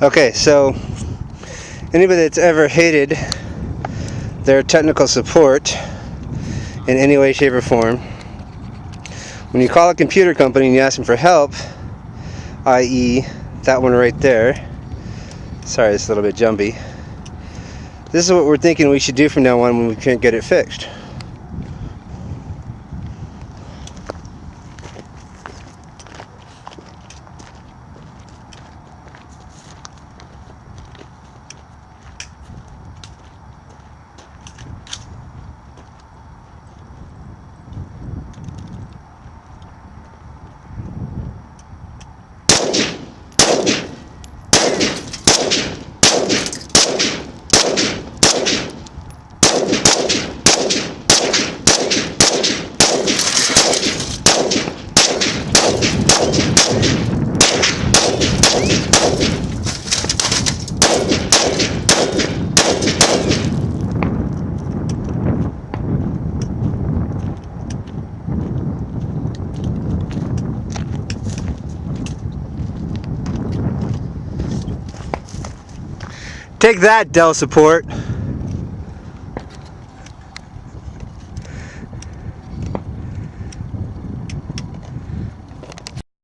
Okay, so anybody that's ever hated their technical support in any way, shape, or form, when you call a computer company and you ask them for help, i.e. that one right there, sorry it's a little bit jumpy, this is what we're thinking we should do from now on when we can't get it fixed. Take that, Dell Support.